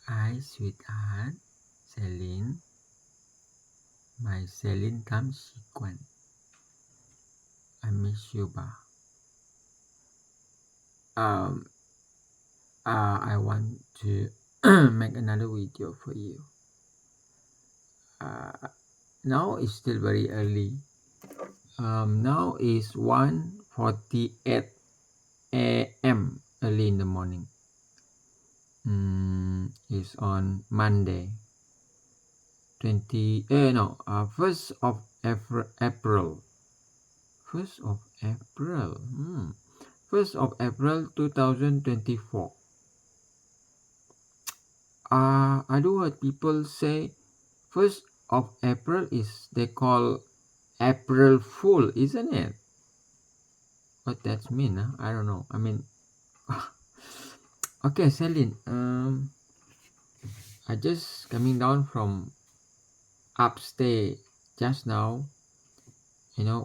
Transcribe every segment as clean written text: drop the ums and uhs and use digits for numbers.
Hi, sweetheart. Celine. My Celine time sequence. I miss you, ba. Um, I want to make another video for you. Now it's still very early. Now is 1:48 a.m. early in the morning. It's on Monday. 1st of April. 1st of April. 1st of April 2024. I do heard people say 1st of April is they call April Fool, isn't it? What that mean? Huh? I don't know. I mean, okay, Celine. I just coming down from upstairs just now.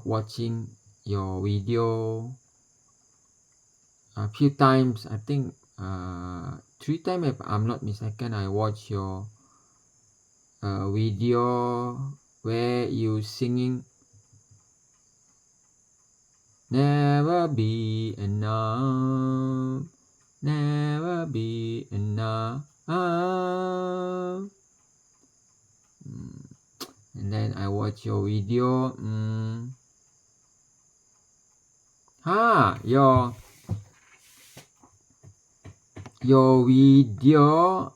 Watching your video a few times. I think 3 times if I'm not mistaken. I watch your video where you singing never be enough, never be enough. And then I watch your video. Your video.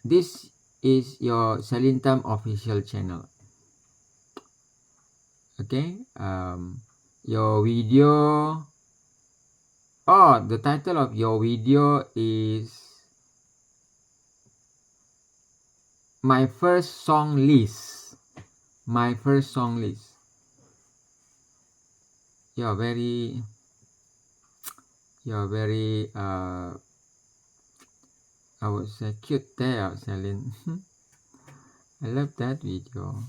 This is your Celine Time official channel. Okay. Your video. The title of your video is my first song list. My first song list. You're very I would say cute there, Celine. I love that video.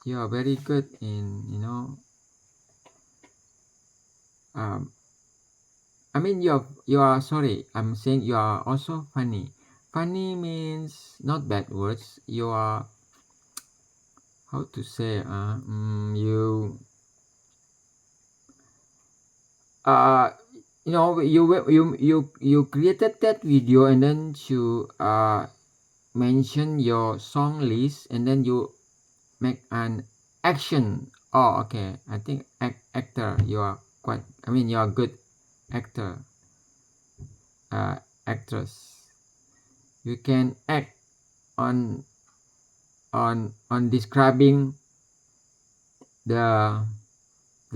You are very good in I mean you are sorry, I'm saying you are also funny. Funny means not bad words. You are, how to say, you created that video and then you mention your song list and then you make an action. Okay, I think actor, you are quite, I mean you are good actor, actress. You can act on describing the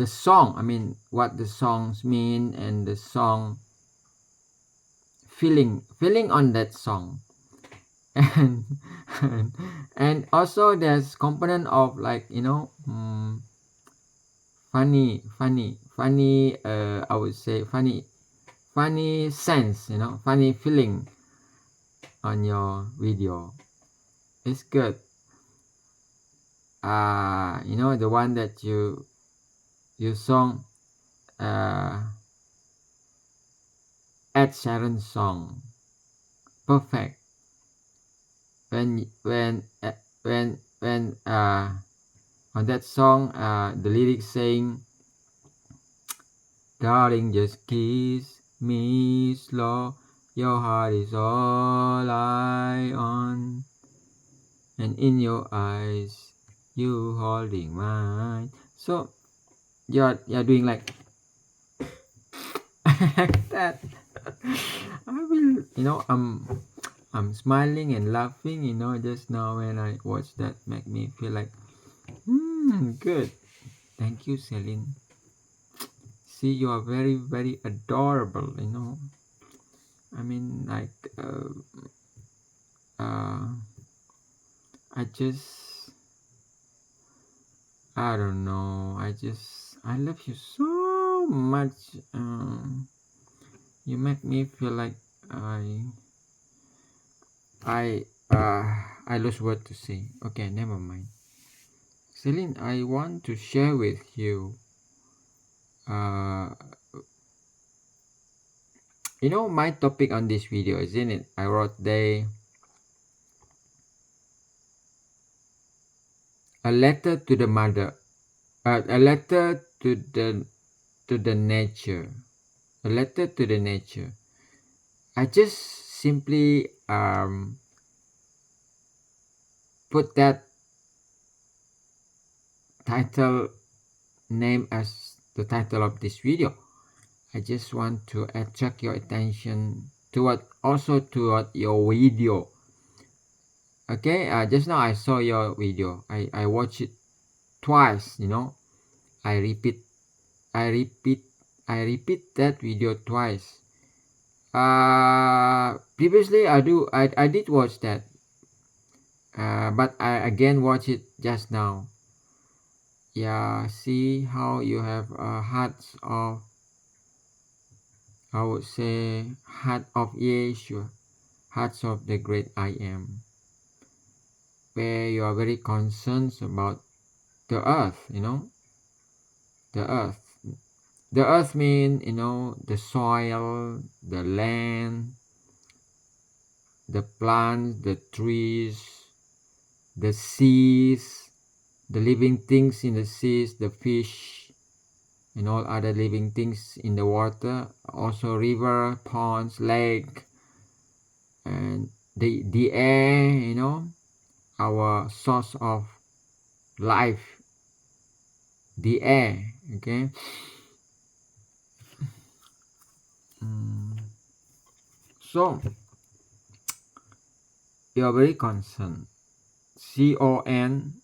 song. I mean what the songs mean and the song feeling on that song. and and also there's component of like funny I would say funny sense, funny feeling on your video. It's good. The one that you song Ed Sheeran song, perfect. When on that song, the lyrics saying, "Darling, just kiss me slow. Your heart is all I own, and in your eyes, you holding mine." So you're doing like that. I will, I'm smiling and laughing, just now when I watch that, make me feel like, good. Thank you, Celine. See, you are very, very adorable, I mean, like, I don't know. I love you so much. You make me feel like I lose word to say. Okay, never mind. Celine, I want to share with you You know my topic on this video, isn't it? I wrote a letter to the mother, a letter to the nature, a letter to the nature. I just simply put that title name as the title of this video. I just want to attract your attention toward your video. Okay, just now I saw your video. I watched it twice. You know, I repeat I repeat I repeat that video twice. Previously I did watch that, but I again watch it just now. Yeah, see how you have hearts of, I would say, heart of Yeshua, hearts of the great I am, where you are very concerned about the earth. You know, the earth. The earth mean, you know, the soil, the land, the plants, the trees, the seas, the living things in the seas, the fish, and all other living things in the water, also river, ponds, lake, and the air, you know, our source of life, the air. Okay. So you are very concerned. CONCERN,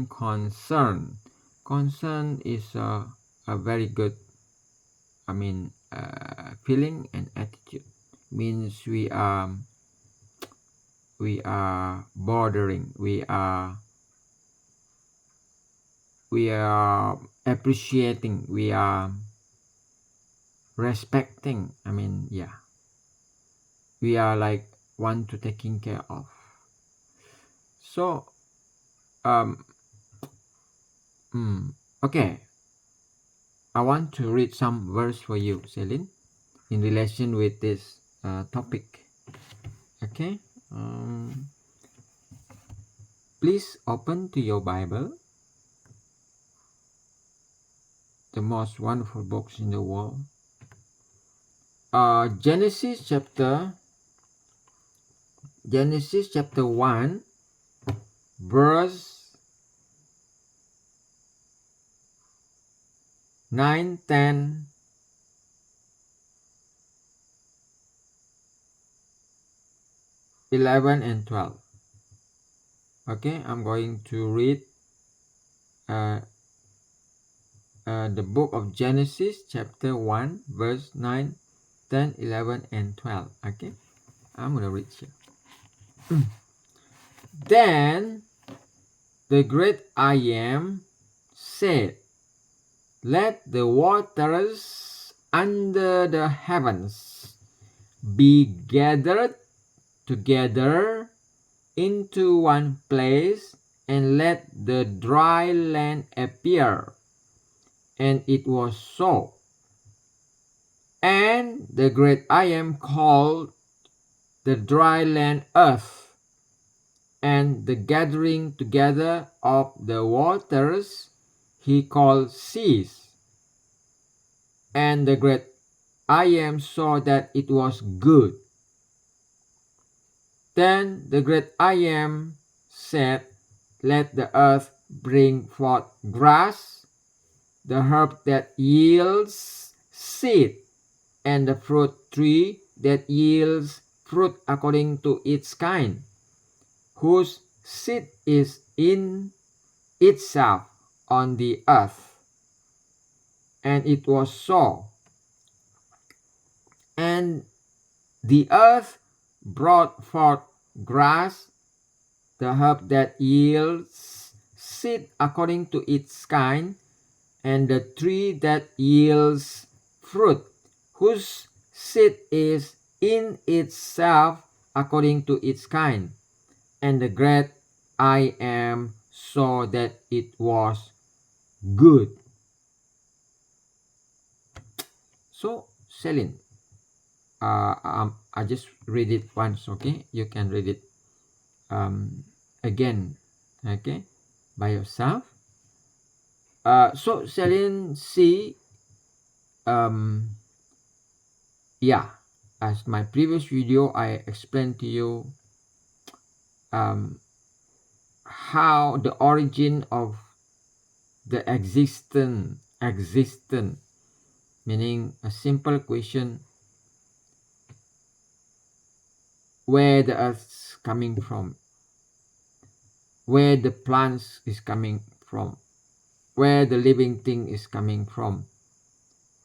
concern. Concern is a very good, feeling and attitude. Means we are bordering, we are appreciating, we are respecting. Yeah, we are like want to taking care of. So okay, I want to read some verse for you, Celine, in relation with this topic. Okay, please open to your Bible, the most wonderful books in the world. Genesis chapter 1, verse 9, 10, 11, and 12. Okay, I'm going to read the book of Genesis chapter 1, verse 9, 10, 11, and 12. Okay, I'm going to read here. Then the great I am said, let the waters under the heavens be gathered together into one place, and let the dry land appear. And it was so. And the great I am called the dry land earth, and the gathering together of the waters he called seas. And the great I am saw that it was good. Then the great I am said, let the earth bring forth grass, the herb that yields seed, and the fruit tree that yields fruit according to its kind, whose seed is in itself on the earth. And it was so. And the earth brought forth grass, the herb that yields seed according to its kind, and the tree that yields fruit, whose seed is in itself according to its kind. And the great I am saw that it was good. So Celine, I just read it once, okay? You can read it again, okay, by yourself. So Celine, see, yeah, as my previous video, I explained to you um, how the origin of the existence, meaning a simple question, where the earth's coming from, where the plants is coming from, where the living thing is coming from,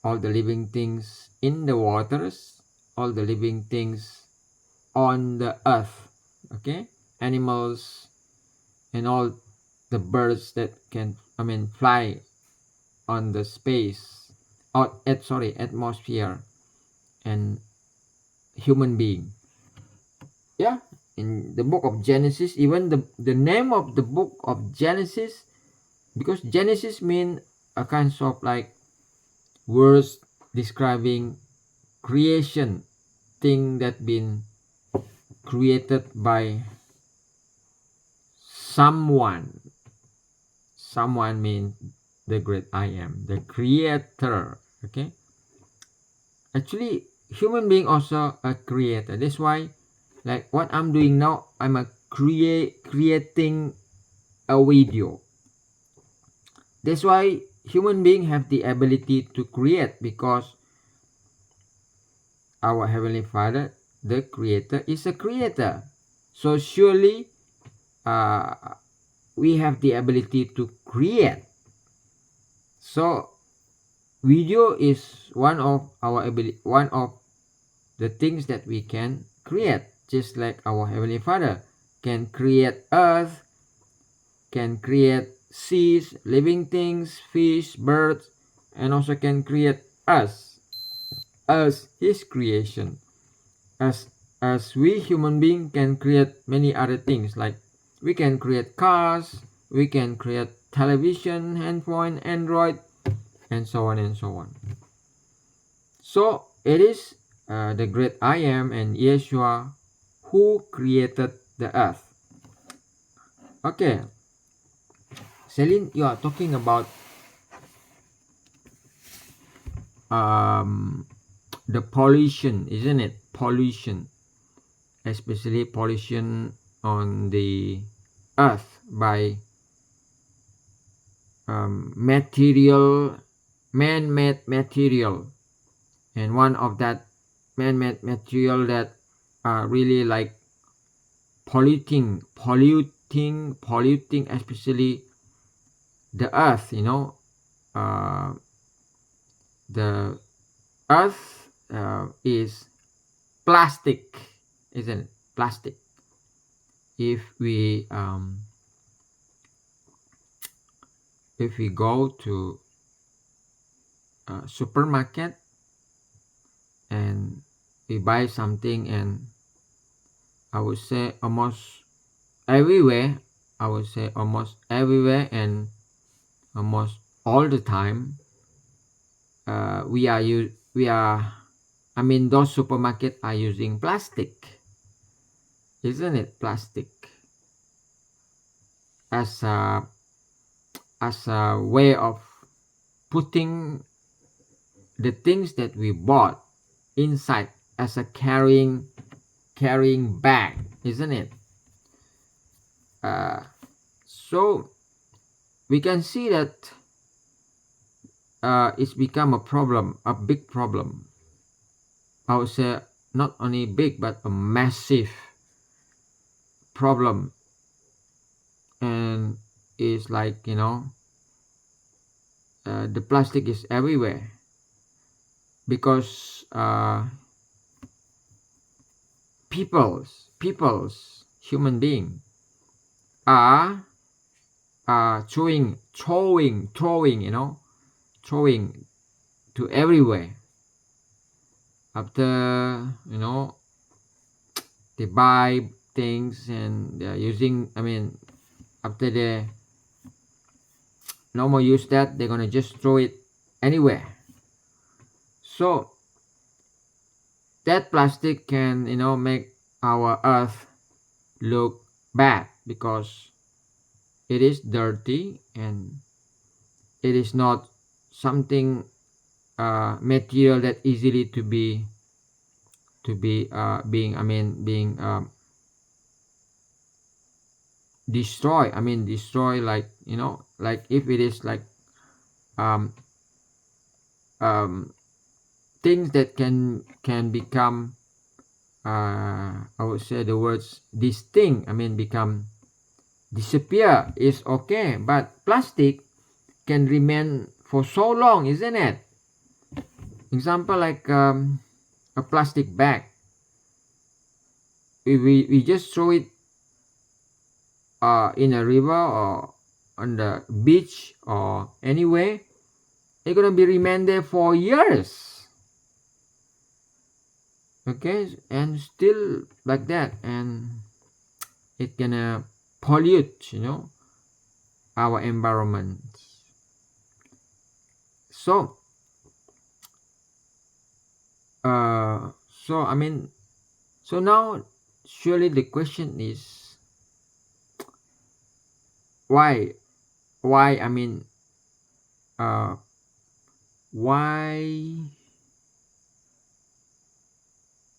all the living things in the waters, all the living things on the earth, okay, animals and all the birds that can, fly on the space, or atmosphere, and human being. Yeah, in the book of Genesis, even the name of the book of Genesis, because Genesis mean a kind of like words describing creation, thing that been created by someone. Someone means the great I am, the creator. Okay, actually human being also a creator. That's why, like what I'm doing now, I'm a creating a video. That's why human being have the ability to create, because our heavenly Father, the creator, is a creator. So surely uh, we have the ability to create. So video is one of our ability, one of the things that we can create, just like our heavenly Father can create earth, can create seas, living things, fish, birds, and also can create us as his creation. As we human being can create many other things, like we can create cars, we can create television, handphone, Android, and so on and so on. So it is the great I am and Yeshua who created the earth. Okay, Celine, you are talking about the pollution, isn't it? Pollution, especially pollution on the earth by material, man-made material, and one of that man-made material that are really like polluting, especially the earth. The earth is plastic, isn't it? Plastic. If we go to a supermarket and we buy something, and I would say almost everywhere, and almost all the time, those supermarkets are using plastic, isn't it? Plastic as a way of putting the things that we bought inside, as a carrying bag, isn't it? So we can see that it's become a problem, a big problem. I would say not only big, but a massive problem, and it's like, the plastic is everywhere, because human being are throwing to everywhere. After they buy things and they're using, after they no more use that, they're gonna just throw it anywhere. So that plastic can, make our earth look bad because it is dirty and it is not something material that easily being destroy, like, like if it is like um um things that can become, I would say the words, this thing, become disappear is okay, but plastic can remain for so long, isn't it? Example, like a plastic bag, we just throw it in a river or on the beach or anywhere, it's gonna be remain there for years, okay, and still like that, and it gonna pollute, our environment. So so so now surely the question is why why I mean uh why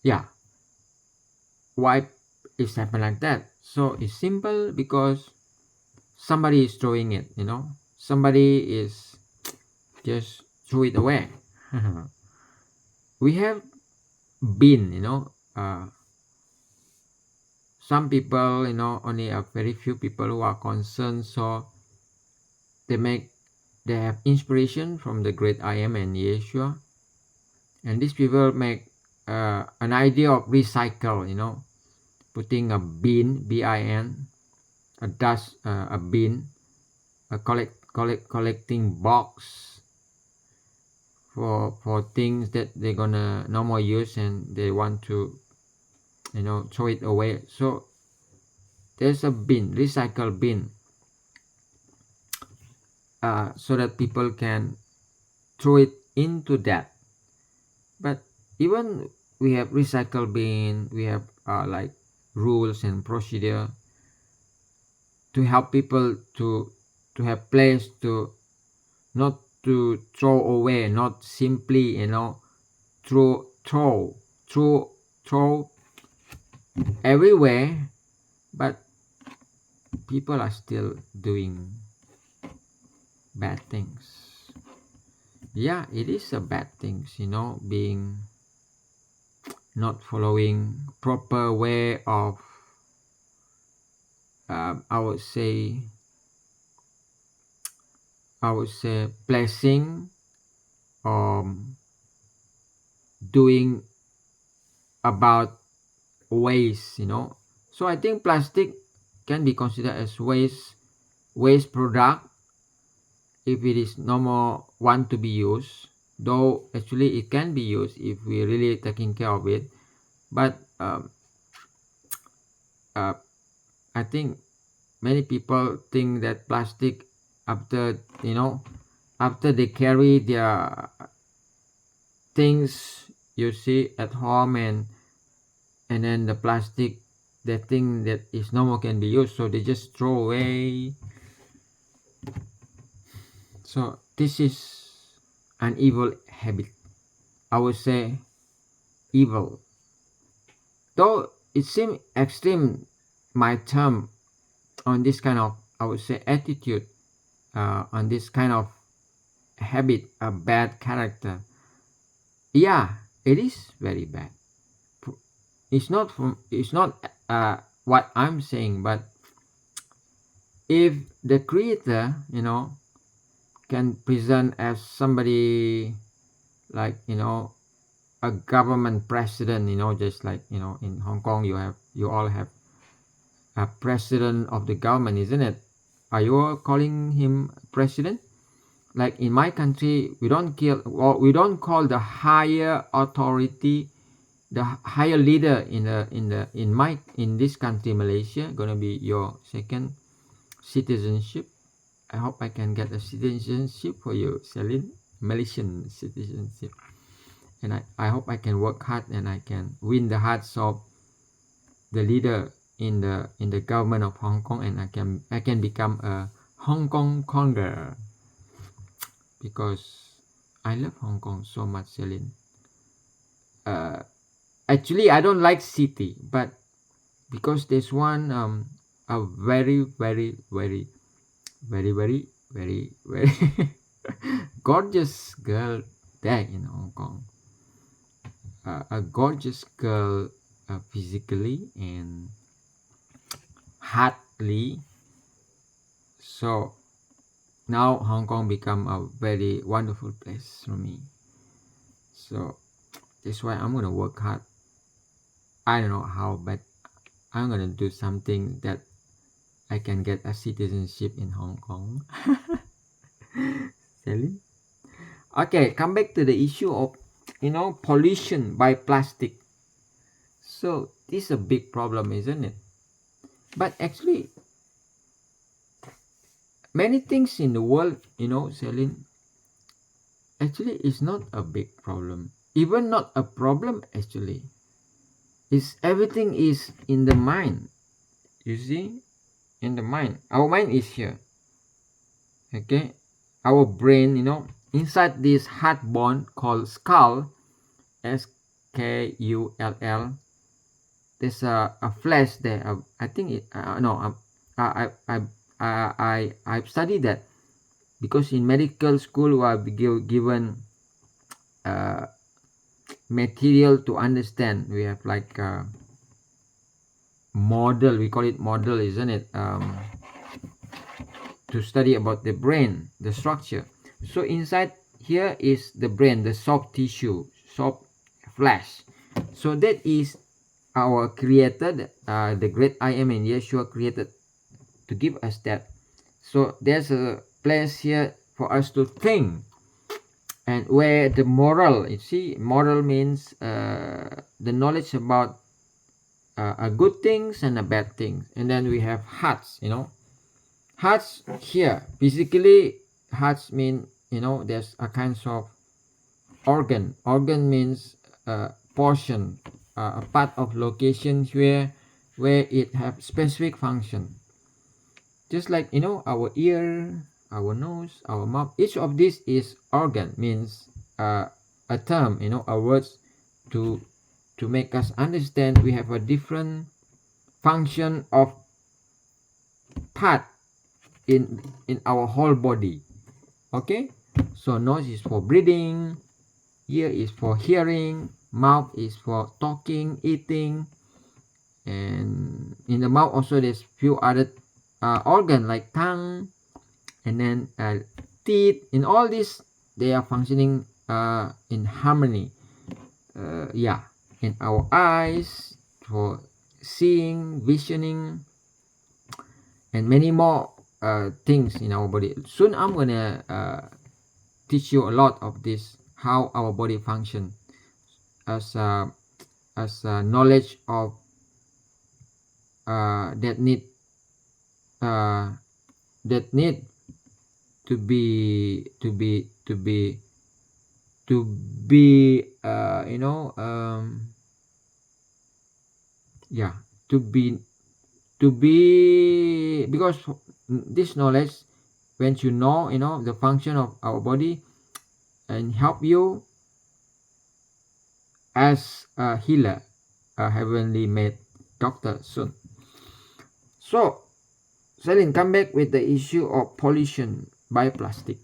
yeah why it's happen like that. So it's simple because somebody is throwing it, somebody is just throw it away. We have been, some people, only a very few people who are concerned, so they have inspiration from the great I am and Yeshua, and these people make an idea of recycle, putting a bin, bin, a dust, a bin, a collecting box for things that they're gonna no more use and they want to, throw it away. So there's a bin, recycle bin, so that people can throw it into that. But even we have recycle bin, we have like rules and procedure to help people to have place to not to throw away, not simply, throw throw everywhere, but people are still doing bad things. Yeah, it is a bad things, being not following proper way of I would say placing doing about waste, so I think plastic can be considered as waste product if it is no more want to be used, though actually it can be used if we really taking care of it. But I think many people think that plastic, after after they carry their things, you see, at home, and then the plastic, the thing that is no more can be used, so they just throw away. So this is an evil habit, I would say, evil, though it seems extreme, my term, on this kind of, I would say, attitude, on this kind of habit, a bad character. Yeah, it is very bad. It's not what I'm saying, but if the creator, can present as somebody like, a government president, just like, in Hong Kong you all have a president of the government, isn't it? Are you all calling him president? Like in my country, we don't call the higher authority, the higher leader in this country, Malaysia, gonna be your second citizenship. I hope I can get a citizenship for you, Celine, Malaysian citizenship. and I hope I can work hard and I can win the hearts of the leader in the government of Hong Kong, and I can become a Hong Kong conqueror, because I love Hong Kong so much, Celine. Actually, I don't like city, but because there's one a very very very very very very very gorgeous girl there in Hong Kong. A gorgeous girl, physically and heartily. So now Hong Kong become a very wonderful place for me. So that's why I'm gonna work hard. I don't know how, but I'm gonna do something that I can get a citizenship in Hong Kong. Silly. Okay, come back to the issue of pollution by plastic. So this is a big problem, isn't it? But actually, many things in the world, Celine, actually is not a big problem. Even not a problem, actually. Is everything is in the mind. You see? In the mind. Our mind is here. Okay? Our brain, inside this heart bone called skull, skull, there's a flash there. I think it. No. I've studied that, because in medical school we are given material to understand. We have like a model. We call it model, isn't it? To study about the brain, the structure. So inside here is the brain, the soft tissue, soft flesh. So that is our created, the great I am and Yeshua created to give us that. So there's a place here for us to think, and where the moral, you see, moral means the knowledge about a good things and a bad things. And then we have hearts, hearts here. Physically, hearts mean, there's a kind of organ. Organ means portion, a part of location where it have specific function. Just like our ear, our nose, our mouth. Each of these is organ, means a term, a words to make us understand we have a different function of part in our whole body. Okay, so nose is for breathing, ear is for hearing, mouth is for talking, eating, and in the mouth also there's few other organ like tongue, and then teeth. In all this, they are functioning in harmony. In our eyes for seeing, visioning, and many more things in our body. Soon I'm gonna teach you a lot of this, how our body function, as knowledge of that need to be because this knowledge, when you know the function of our body, and help you as a healer, a heavenly made doctor soon. So Celine, come back with the issue of pollution by plastic.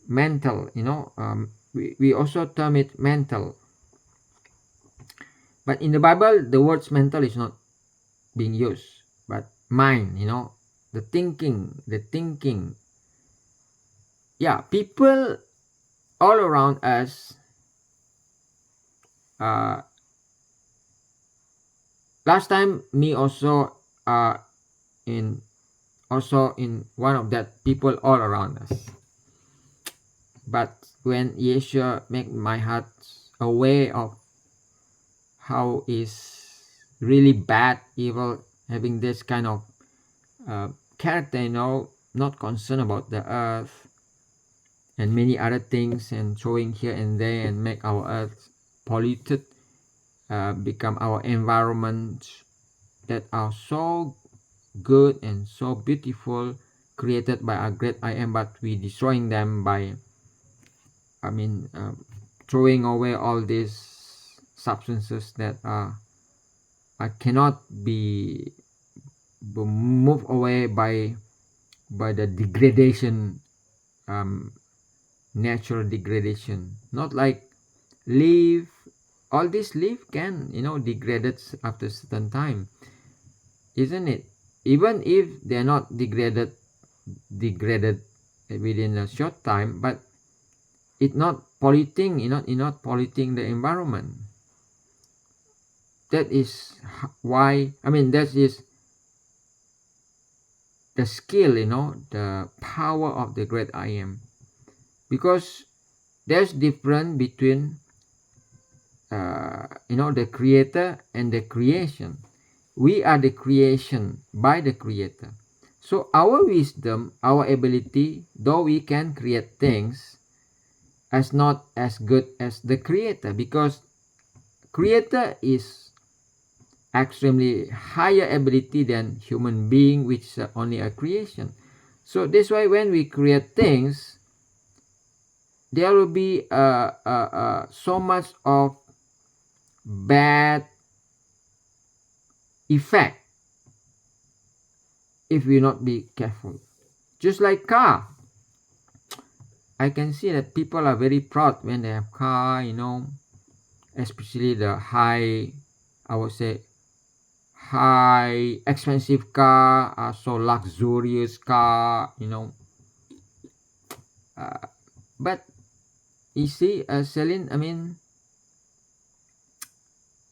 Mental, we also term it mental, but in the Bible the words mental is not being used, but mind, the thinking. People all around us, last time me also in one of that people all around us. But when Yeshua make my heart aware of how is really bad, evil, having this kind of character, not concerned about the earth, and many other things, and throwing here and there, and make our earth polluted, become our environment that are so good and so beautiful, created by our great I am, but we destroying them by, I mean, throwing away all these substances that cannot be moved away by the degradation, um, natural degradation. Not like leaf, all these leaf can, degraded after certain time, isn't it? Even if they're not degraded within a short time, but it not polluting, not polluting the environment. That is why, I mean, that is the skill, the power of the great I am. Because there's difference between the creator and the creation. We are the creation by the creator. So our wisdom, our ability, though we can create things, as not as good as the creator, because creator is extremely higher ability than human being, which is only a creation. So that's why when we create things, there will be so much of bad effect if we not be careful. Just like car, I can see that people are very proud when they have car, especially the high, I would say, high expensive car, so luxurious car, but you see, Celine, I mean,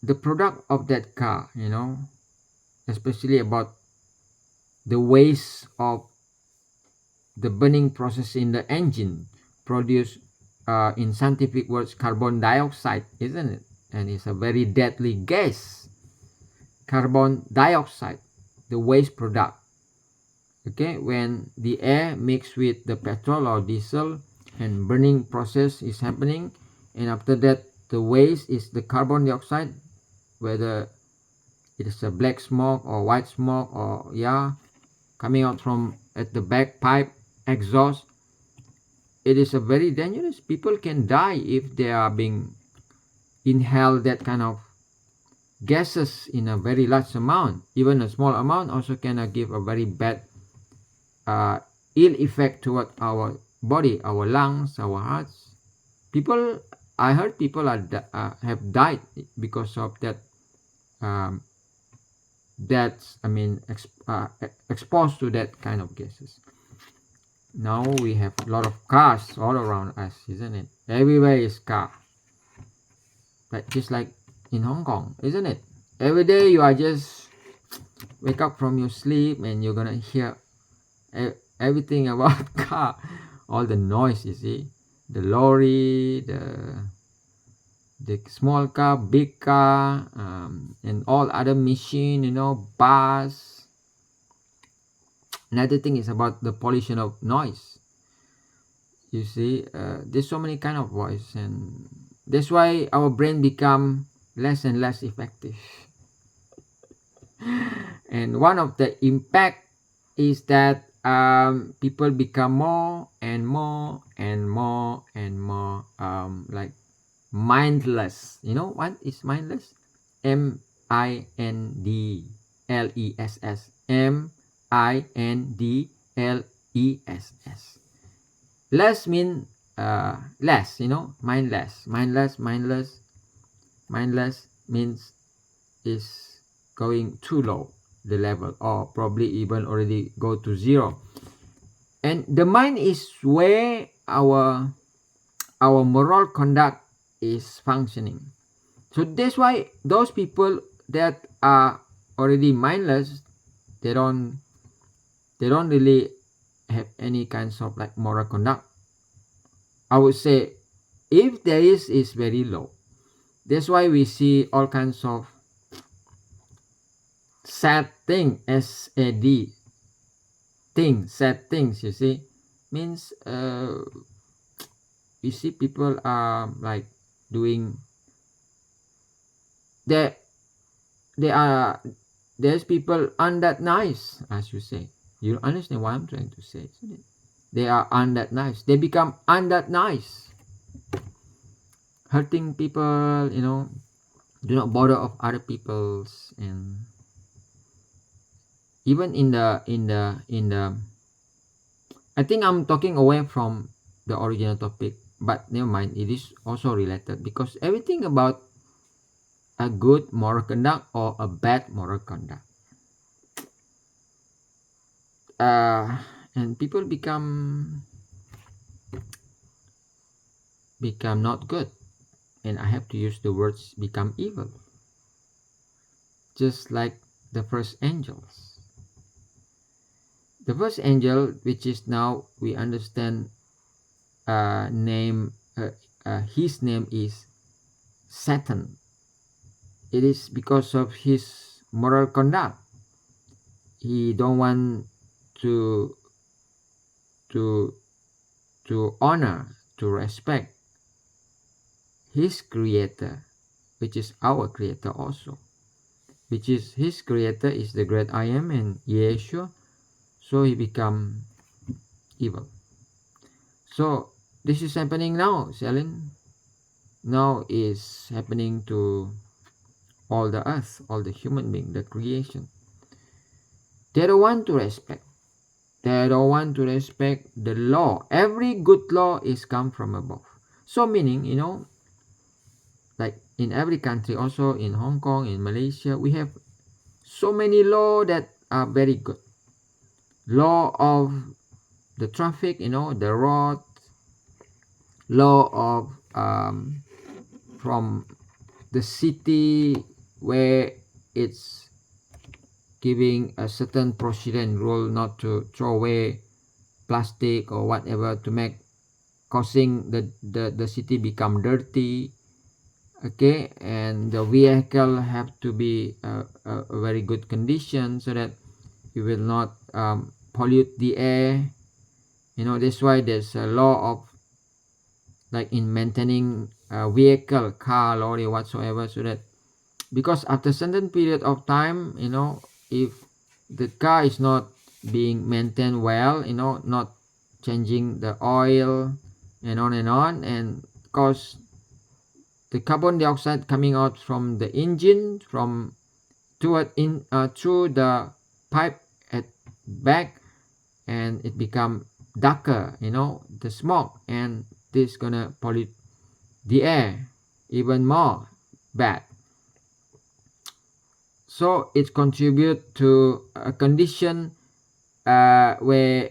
the product of that car, especially about the waste of the burning process in the engine, produce, in scientific words, carbon dioxide, isn't it? And it's a very deadly gas, carbon dioxide, the waste product. Okay, when the air mixed with the petrol or diesel and burning process is happening, and after that the waste is the carbon dioxide, whether it is a black smoke or white smoke, or coming out from at the back pipe exhaust. It is a very dangerous. People can die if they are being inhaled that kind of gases in a very large amount. Even a small amount also can give a very bad ill effect toward our body, our lungs, our hearts. People, I heard people have died because of that. That's, I mean, exposed to that kind of gases. Now we have a lot of cars all around us, isn't it? Everywhere is car. But just like in Hong Kong, isn't it? Every day you are just wake up from your sleep and you're gonna hear everything about car, all the noise, you see, the lorry, the small car, big car, and all other machine, bus. Another thing is about the pollution of noise. You see, there's so many kind of voice, and that's why our brain become less and less effective. And one of the impact is that people become more and more and more and more like mindless. You know what is mindless? MINDLESS. MINDLESS. Less mean less, mindless. Mindless means is going too low, the level, or probably even already go to zero. And the mind is where our moral conduct is functioning. So that's why those people that are already mindless, they don't really have any kinds of like moral conduct. I would say if there is very low. That's why we see all kinds of sad thing, SAD thing, sad things, you see, means you see people are like doing they they are there's people aren't that nice, as you say. You understand what I'm trying to say, isn't it? They are aren't that nice. They become aren't that nice, hurting people, do not bother of other people's, and even in the I think I'm talking away from the original topic, but never mind, it is also related because everything about a good moral conduct or a bad moral conduct, and people become not good, and I have to use the words become evil, just like the first angels. The first angel, which is now we understand, his name is Satan. It is because of his moral conduct. He don't want to to to honor, to respect his creator, which is our creator also, which is his creator is the great I am and Yeshua. So he become evil. So this is happening now, Celine. Now is happening to all the earth, all the human being, the creation. They don't want to respect. They don't want to respect the law. Every good law is come from above. So meaning, like in every country, also in Hong Kong, in Malaysia, we have so many law that are very good. Law of the traffic, the road, law of from the city where it's giving a certain procedure and rule not to throw away plastic or whatever to make causing the city become dirty. Okay, and the vehicle have to be a very good condition so that you will not pollute the air. That's why there's a law of like in maintaining a vehicle, car, lorry, whatsoever, so that because after certain period of time, if the car is not being maintained well, not changing the oil and on, and cause the carbon dioxide coming out from the engine from toward in through the pipe at back, and it become darker, the smoke, and this gonna pollute the air even more bad. So it contribute to a condition where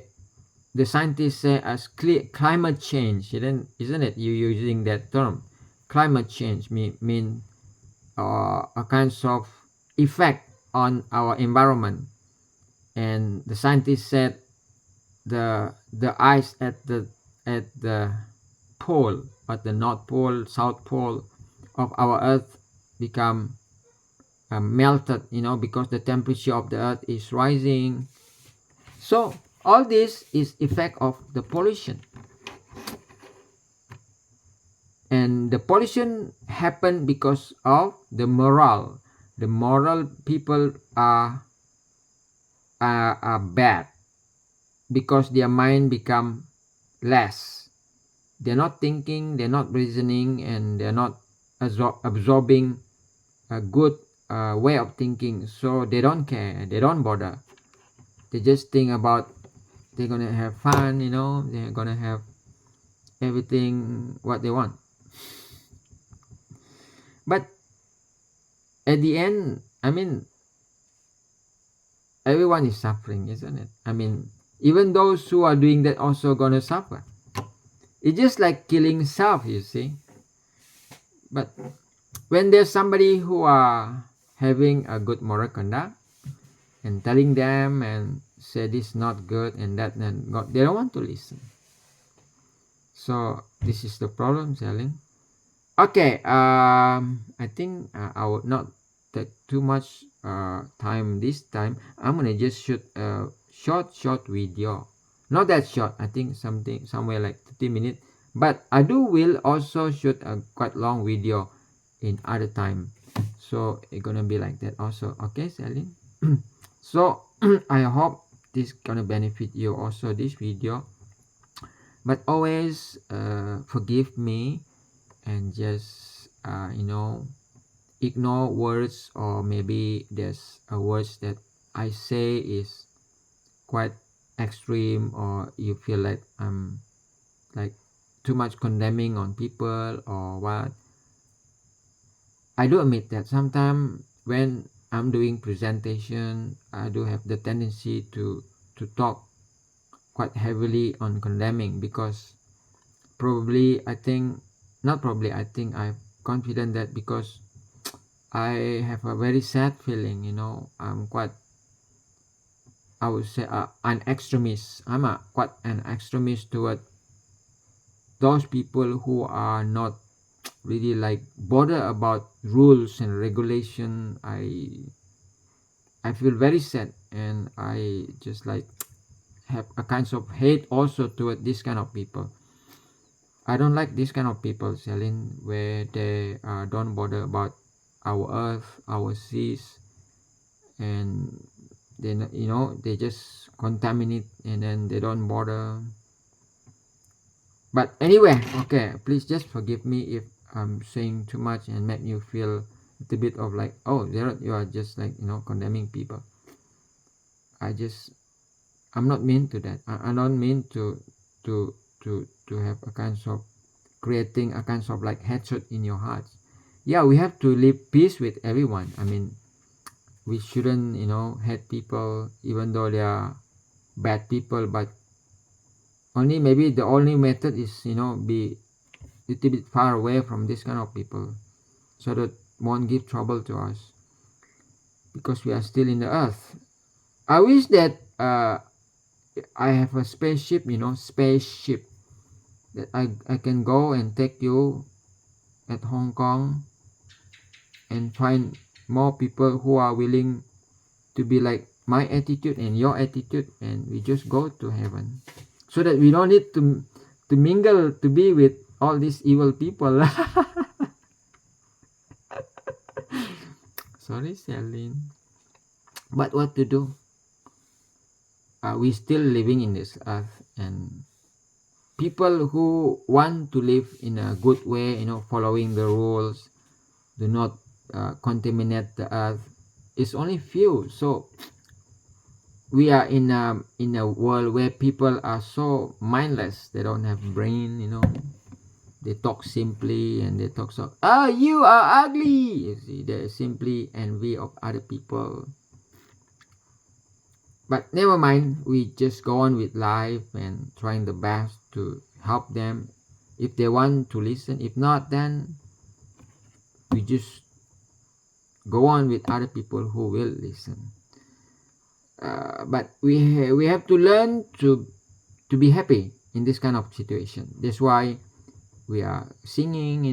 the scientists say as climate change, isn't it? You using that term, climate change mean a kinds of effect on our environment, and the scientists said the ice at the pole, at the north pole, south pole of our earth become melted, because the temperature of the earth is rising. So all this is effect of the pollution, and the pollution happen because of the moral people are bad because their mind become less. They're not thinking, they're not reasoning, and they're not absorbing a good way of thinking. So they don't care, they don't bother. They just think about they're gonna have fun, they're gonna have everything what they want. But at the end, everyone is suffering, isn't it? Even those who are doing that also gonna suffer. It's just like killing self, you see. But when there's somebody who are having a good moral conduct and telling them and say this not good and that, and God, they don't want to listen. So this is the problem, Celine. Okay, I think I would not take too much time this time. I'm gonna just shoot a short video. Not that short. I think somewhere like 30 minutes. But I will also shoot a quite long video in other time, so it's gonna be like that also. Okay, Celine. So I hope this gonna benefit you also, this video. But always forgive me and just ignore words, or maybe there's a words that I say is quite extreme, or you feel like I'm like too much condemning on people or what. I do admit that sometimes when I'm doing presentation, I do have the tendency to talk quite heavily on condemning, because probably I think not probably I think I'm confident that because I have a very sad feeling, I'm quite, I would say, an extremist. I'm a quite an extremist toward those people who are not really like bother about rules and regulation. I feel very sad, and I just like have a kinds of hate also toward this kind of people. I don't like this kind of people, Celine, where they don't bother about our earth, our seas, and then they just contaminate, and then they don't bother. But anyway, okay, please just forgive me if I'm saying too much and make you feel a little bit of like, oh, you are just like condemning people. I'm not mean to that. I don't mean to to have a kind of creating a kind of like hatred in your hearts. Yeah, we have to live peace with everyone. I mean, we shouldn't hate people even though they are bad people, but only maybe the only method is be a little bit far away from this kind of people, so that won't give trouble to us, because we are still in the earth. I wish that I have a spaceship, spaceship that I can go and take you at Hong Kong and find more people who are willing to be like my attitude and your attitude, and we just go to heaven, so that we don't need to mingle to be with all these evil people. Sorry, Celine, but what to do? We still living in this earth, and people who want to live in a good way, following the rules, do not contaminate the earth, is only few. So we are in a world where people are so mindless. They don't have brain. They talk simply, and they talk so, you are ugly. You see, they simply envy of other people. But never mind, we just go on with life and trying the best to help them if they want to listen. If not, then we just go on with other people who will listen. But we have to learn to be happy in this kind of situation. That's why we are singing.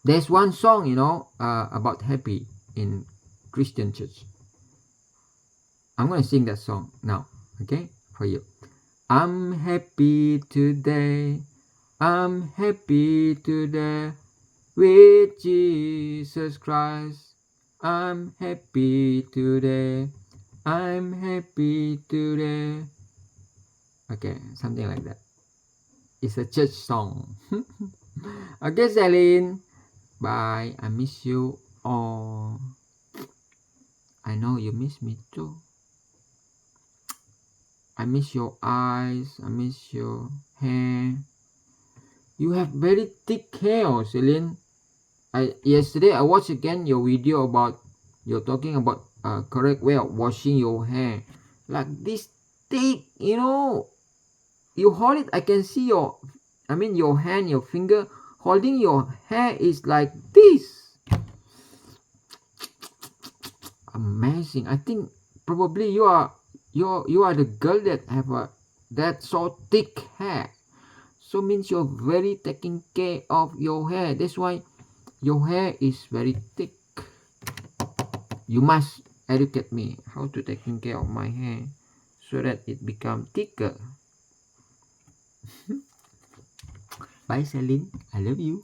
There's one song about happy in Christian church. I'm gonna sing that song now, okay, for you. I'm happy today, I'm happy today with Jesus Christ. I'm happy today, I'm happy today. Okay, something like that. It's a church song. Okay, Celine, bye. I miss you all. I know you miss me too. I miss your eyes, I miss your hair. You have very thick hair, Celine. Yesterday I watched again your video about you're talking about correct way of washing your hair. Like this thick, you hold it, I can see your hand, your finger holding your hair is like this. Amazing. I think probably you are the girl that have that so thick hair. So means you're very taking care of your hair. That's why your hair is very thick. You must educate me how to taking care of my hair so that it become thicker. Bye, Celine. I love you.